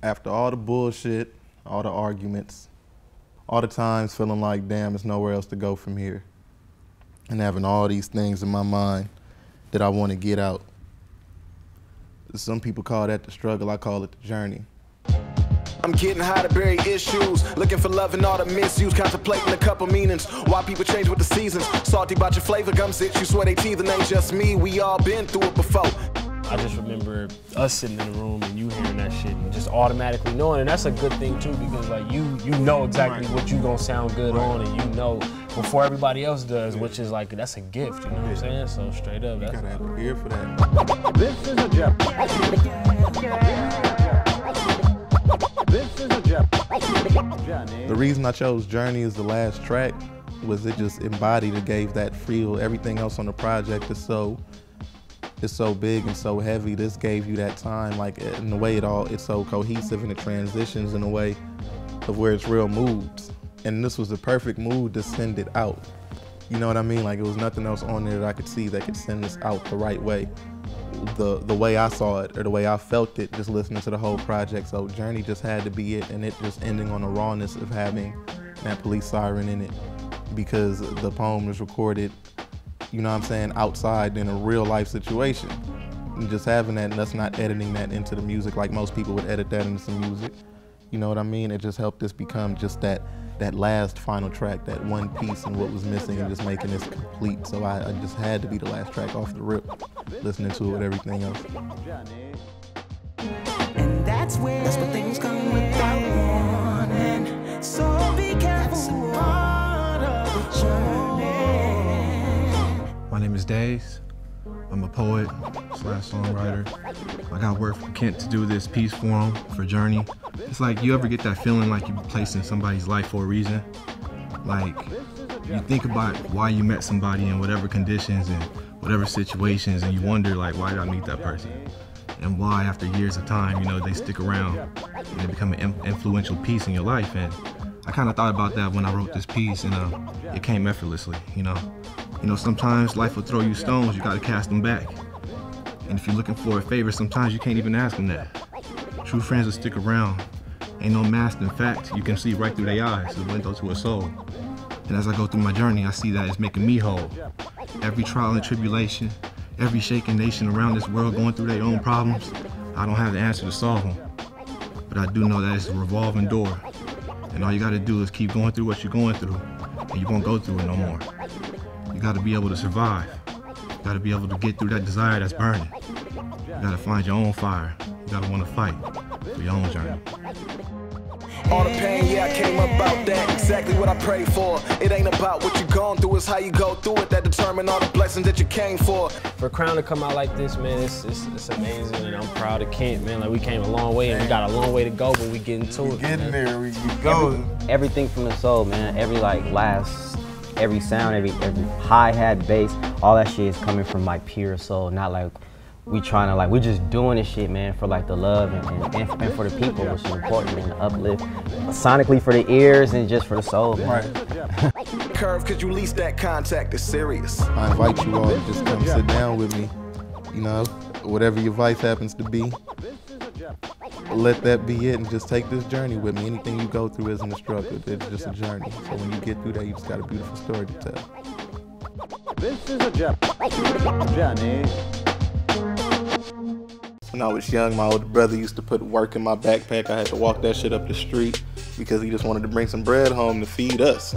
After all the bullshit, all the arguments, all the times feeling like, damn, there's nowhere else to go from here, and having all these things in my mind that I want to get out. Some people call that the struggle, I call it the journey. I'm getting high to bury issues, looking for love and all the misuse, contemplating a couple meanings, why people change with the seasons, salty about your flavor gums itch, you swear they teething, ain't just me, we all been through it before. I just remember us sitting in the room and you hearing that shit and just automatically knowing, and that's a good thing too, because like you know exactly what you gonna sound good on, and you know before everybody else does, which is like, that's a gift, you know what I'm saying? So straight up, that's... You gotta have an ear for that. This is a Jeff. This is a Jeff. The reason I chose Journey as the last track was it just embodied, it gave that feel. Everything else on the project is so big and so heavy. This gave you that time, like in the way it's so cohesive, and it transitions in a way of where it's real moods. And this was the perfect mood to send it out. You know what I mean? Like, it was nothing else on there that I could see that could send this out the right way. The way I saw it, or the way I felt it, just listening to the whole project. So Journey just had to be it, and it just ending on the rawness of having that police siren in it, because the poem was recorded, you know what I'm saying, outside in a real life situation. And just having that, and us not editing that into the music like most people would edit that into some music. You know what I mean? It just helped this become just that last final track, that one piece, and what was missing, and just making this complete. So I just had to be the last track off the rip, listening to it with everything else. And that's where things come without warning. So be careful, part of the journey. My name is NEY'S. I'm a poet / songwriter. I got work from Kent to do this piece for him, for Journey. It's like, you ever get that feeling like you're placed in somebody's life for a reason? Like, you think about why you met somebody in whatever conditions and whatever situations, and you wonder, like, why did I meet that person? And why, after years of time, you know, they stick around and they become an influential piece in your life. And I kind of thought about that when I wrote this piece, and it came effortlessly, you know. You know, sometimes life will throw you stones, you gotta cast them back. And if you're looking for a favor, sometimes you can't even ask them that. True friends will stick around. Ain't no mask, in fact, you can see right through their eyes, the window to a soul. And as I go through my journey, I see that it's making me whole. Every trial and tribulation, every shaken nation around this world going through their own problems, I don't have the answer to solve them. But I do know that it's a revolving door. And all you gotta do is keep going through what you're going through, and you won't go through it no more. You gotta be able to survive. You gotta be able to get through that desire that's burning. You gotta find your own fire. You gotta wanna fight for your own journey. All the pain, yeah, I came about that, exactly what I prayed for. It ain't about what you're going through, it's how you go through it that determine all the blessings that you came for. For Crown to come out like this, man, it's amazing, and I'm proud of Kent, man. Like, we came a long way, and we got a long way to go, but we getting to it. Getting there, we go. Everything from the soul, man. Every sound, every hi-hat, bass, all that shit is coming from my pure soul. Not like we trying to, like, we're just doing this shit, man, for like the love and for the people, which is important, and the uplift. Sonically for the ears and just for the soul, man. Right. Curve, cause you lease that contact is serious. I invite you all to just come sit down with me. You know, whatever your vice happens to be, let that be it, and just take this journey with me. Anything you go through isn't a struggle, it's just a journey. So when you get through that, you just got a beautiful story to tell. This is a Jeff. Journey. When I was young, my older brother used to put work in my backpack. I had to walk that shit up the street because he just wanted to bring some bread home to feed us.